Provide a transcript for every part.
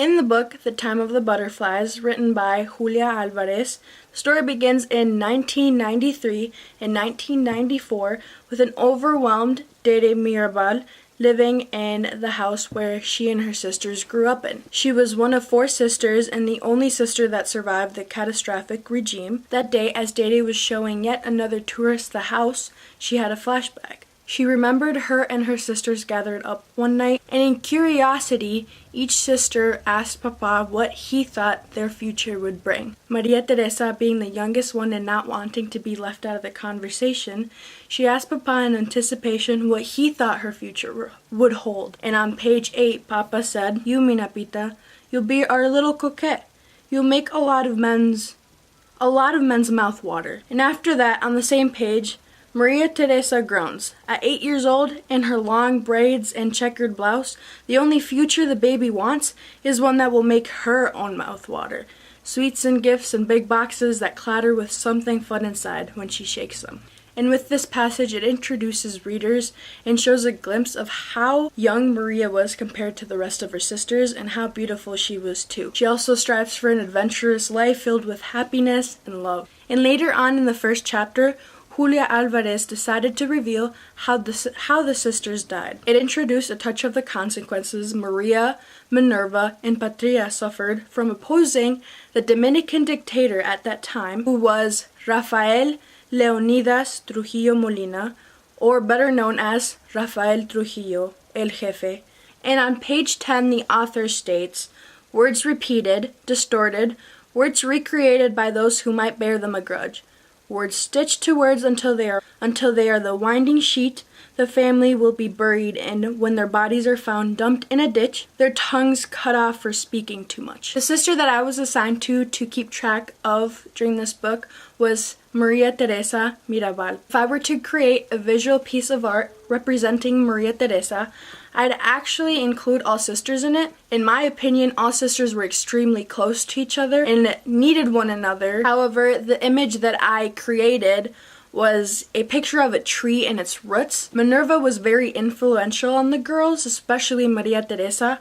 In the book, The Time of the Butterflies, written by Julia Alvarez, the story begins in 1993 and 1994 with an overwhelmed Dede Mirabal living in the house where she and her sisters grew up in. She was one of 4 sisters and the only sister that survived the catastrophic regime. That day, as Dede was showing yet another tourist the house, she had a flashback. She remembered her and her sisters gathered up one night, and in curiosity, each sister asked Papa what he thought their future would bring. Maria Teresa, being the youngest one and not wanting to be left out of the conversation, she asked Papa in anticipation what he thought her future would hold. And on page 8, Papa said, "You, Minapita, you'll be our little coquette. You'll make a lot of men's mouth water." And after that, on the same page, Maria Teresa groans. At 8 years old, in her long braids and checkered blouse, the only future the baby wants is one that will make her own mouth water. Sweets and gifts and big boxes that clatter with something fun inside when she shakes them. And with this passage, it introduces readers and shows a glimpse of how young Maria was compared to the rest of her sisters and how beautiful she was too. She also strives for an adventurous life filled with happiness and love. And later on in the first chapter, Julia Alvarez decided to reveal how the sisters died. It introduced a touch of the consequences Maria, Minerva, and Patria suffered from opposing the Dominican dictator at that time, who was Rafael Leonidas Trujillo Molina, or better known as Rafael Trujillo, El Jefe. And on page 10, the author states, "Words repeated, distorted, words recreated by those who might bear them a grudge. Words stitched to words until they are the winding sheet the family will be buried in when their bodies are found dumped in a ditch, their tongues cut off for speaking too much." The sister that I was assigned to keep track of during this book was Maria Teresa Mirabal. If I were to create a visual piece of art representing Maria Teresa, I'd actually include all sisters in it. In my opinion, all sisters were extremely close to each other and needed one another. However, the image that I created was a picture of a tree and its roots. Minerva was very influential on the girls, especially Maria Teresa,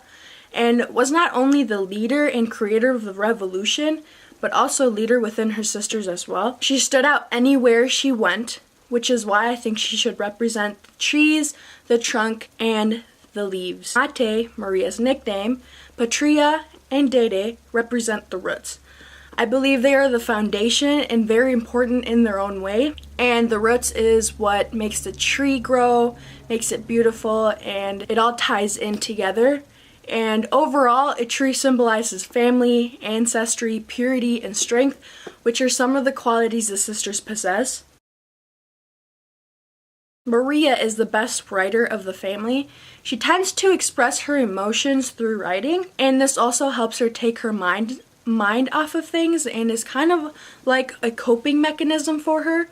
and was not only the leader and creator of the revolution, but also leader within her sisters as well. She stood out anywhere she went, which is why I think she should represent the trees, the trunk, and the leaves. Mate, Maria's nickname, Patria, and Dede represent the roots. I believe they are the foundation and very important in their own way. And the roots is what makes the tree grow, makes it beautiful, and it all ties in together. And overall, a tree symbolizes family, ancestry, purity, and strength, which are some of the qualities the sisters possess. Maria is the best writer of the family. She tends to express her emotions through writing, and this also helps her take her mind off of things and is kind of like a coping mechanism for her.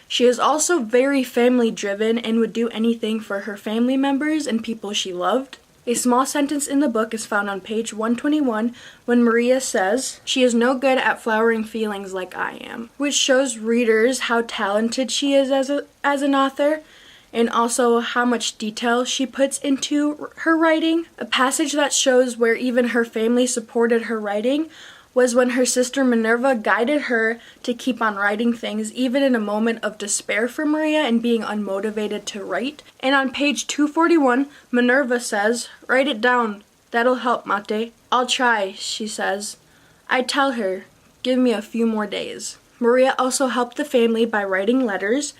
She is also very family driven and would do anything for her family members and people she loved. A small sentence in the book is found on page 121 when Maria says, "She is no good at flowering feelings like I am," which shows readers how talented she is as an author and also how much detail she puts into her writing. A passage that shows where even her family supported her writing was when her sister Minerva guided her to keep on writing things, even in a moment of despair for Maria and being unmotivated to write. And on page 241, Minerva says, "Write it down. That'll help, Mate." "I'll try," she says. I tell her, "Give me a few more days." Maria also helped the family by writing letters,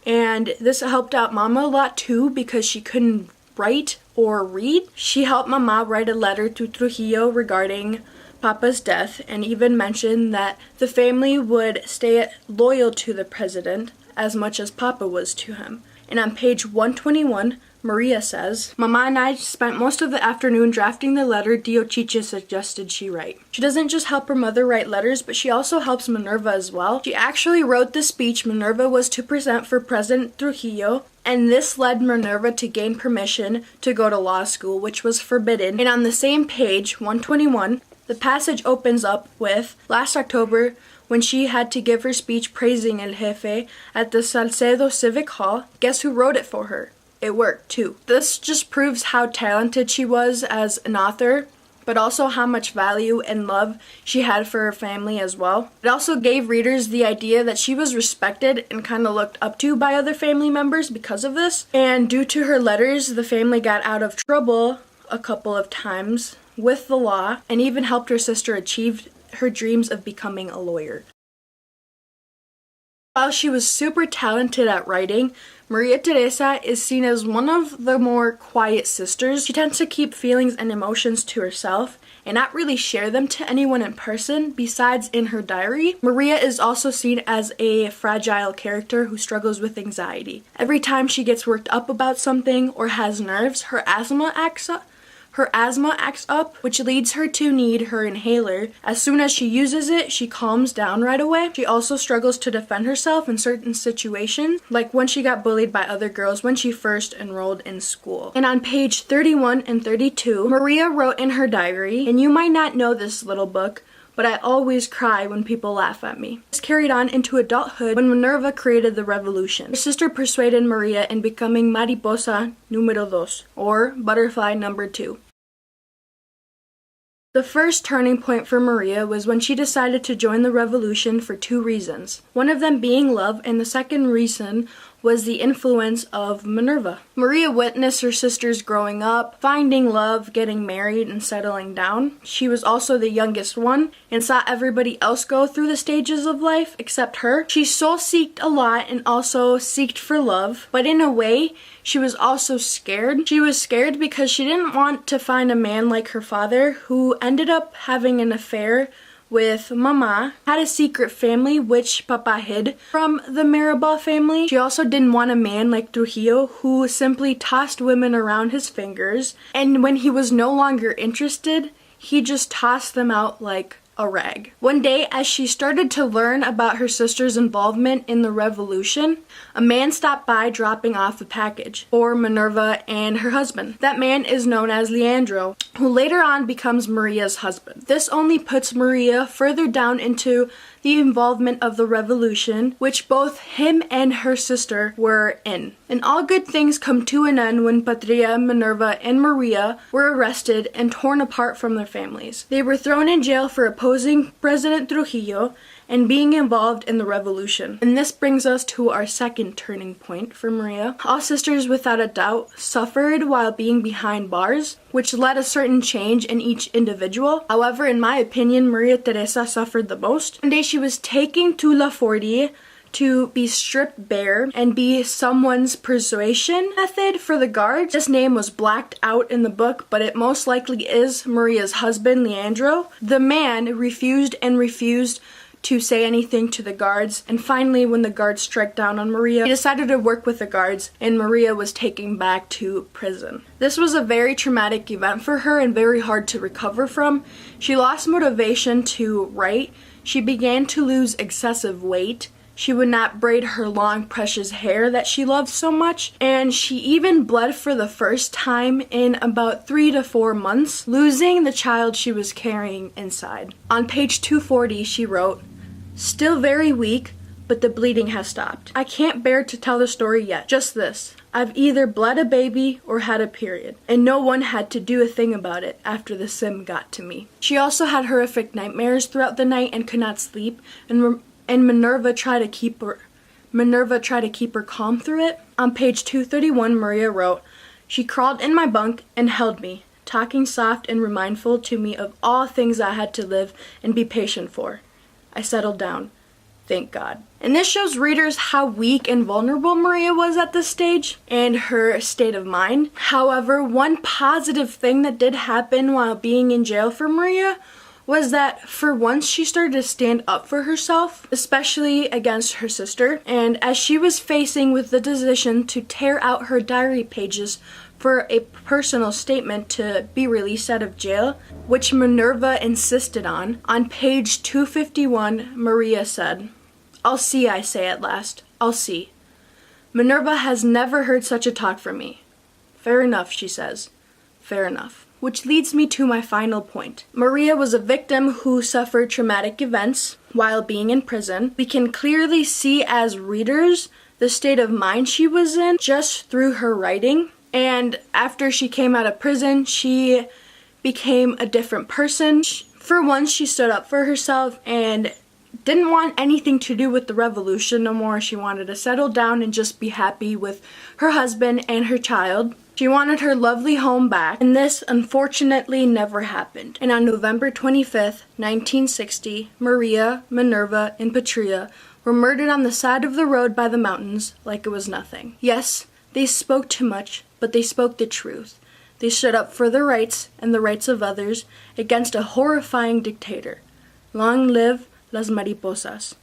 and this helped out Mama a lot too because she couldn't write or read. She helped Mama write a letter to Trujillo regarding Papa's death and even mentioned that the family would stay loyal to the president as much as Papa was to him. And on page 121, Maria says, "Mama and I spent most of the afternoon drafting the letter Dio Chiche suggested she write." She doesn't just help her mother write letters, but she also helps Minerva as well. She actually wrote the speech Minerva was to present for President Trujillo, and this led Minerva to gain permission to go to law school, which was forbidden. And on the same page, 121, the passage opens up with, "Last October, when she had to give her speech praising El Jefe at the Salcedo Civic Hall, guess who wrote it for her? It worked, too." This just proves how talented she was as an author. but also how much value and love she had for her family as well. It also gave readers the idea that she was respected and kind of looked up to by other family members because of this. And due to her letters, the family got out of trouble a couple of times with the law and even helped her sister achieve her dreams of becoming a lawyer. While she was super talented at writing, Maria Teresa is seen as one of the more quiet sisters. She tends to keep feelings and emotions to herself and not really share them to anyone in person besides in her diary. Maria is also seen as a fragile character who struggles with anxiety. Every time she gets worked up about something or has nerves, her asthma acts up, which leads her to need her inhaler. As soon as she uses it, she calms down right away. She also struggles to defend herself in certain situations, like when she got bullied by other girls when she first enrolled in school. And on page 31 and 32, Maria wrote in her diary, and you might not know this little book, but I always cry when people laugh at me. This carried on into adulthood when Minerva created the revolution. Her sister persuaded Maria in becoming Mariposa número 2, or Butterfly number 2. The first turning point for Maria was when she decided to join the revolution for 2 reasons. One of them being love, and the second reason was the influence of Minerva. Maria witnessed her sisters growing up, finding love, getting married, and settling down. She was also the youngest one and saw everybody else go through the stages of life except her. She soul-seeked a lot and also seeked for love, but in a way, she was also scared. She was scared because she didn't want to find a man like her father, who ended up having an affair with Mama, had a secret family which Papa hid from the Mirabal family. She also didn't want a man like Trujillo, who simply tossed women around his fingers, and when he was no longer interested, he just tossed them out like a rag. One day, as she started to learn about her sister's involvement in the revolution, a man stopped by dropping off a package for Minerva and her husband. That man is known as Leandro, who later on becomes Maria's husband. This only puts Maria further down into the involvement of the revolution, which both him and her sister were in. And all good things come to an end when Patria, Minerva, and Maria were arrested and torn apart from their families. They were thrown in jail for opposing President Trujillo and being involved in the revolution. And this brings us to our second turning point for Maria. All sisters, without a doubt, suffered while being behind bars, which led a certain change in each individual. However, in my opinion, Maria Teresa suffered the most. One day she was taken to La Forty to be stripped bare and be someone's persuasion method for the guards. This name was blacked out in the book, but it most likely is Maria's husband, Leandro. The man refused to say anything to the guards, and finally when the guards struck down on Maria, he decided to work with the guards, and Maria was taken back to prison. This was a very traumatic event for her and very hard to recover from. She lost motivation to write. She began to lose excessive weight. She would not braid her long, precious hair that she loved so much, and she even bled for the first time in about 3 to 4 months, losing the child she was carrying inside. On page 240, she wrote, "Still very weak, but the bleeding has stopped. I can't bear to tell the story yet. Just this. I've either bled a baby or had a period, and no one had to do a thing about it after the sim got to me." She also had horrific nightmares throughout the night and could not sleep, and Minerva tried to keep her calm through it. On page 231, Maria wrote, "She crawled in my bunk and held me, talking soft and remindful to me of all things I had to live and be patient for. I settled down. Thank God." And this shows readers how weak and vulnerable Maria was at this stage and her state of mind. However, one positive thing that did happen while being in jail for Maria was that for once she started to stand up for herself, especially against her sister. And as she was facing with the decision to tear out her diary pages for a personal statement to be released out of jail, which Minerva insisted on page 251, Maria said, "I'll see, I say at last. I'll see. Minerva has never heard such a talk from me. Fair enough," she says. Fair enough. Which leads me to my final point. Maria was a victim who suffered traumatic events while being in prison. We can clearly see as readers the state of mind she was in just through her writing. And after she came out of prison, she became a different person. For once, she stood up for herself and didn't want anything to do with the revolution no more. She wanted to settle down and just be happy with her husband and her child. She wanted her lovely home back, and this unfortunately never happened. And on November 25th, 1960, Maria, Minerva, and Patria were murdered on the side of the road by the mountains like it was nothing. Yes, they spoke too much, but they spoke the truth. They stood up for their rights and the rights of others against a horrifying dictator. Long live las mariposas.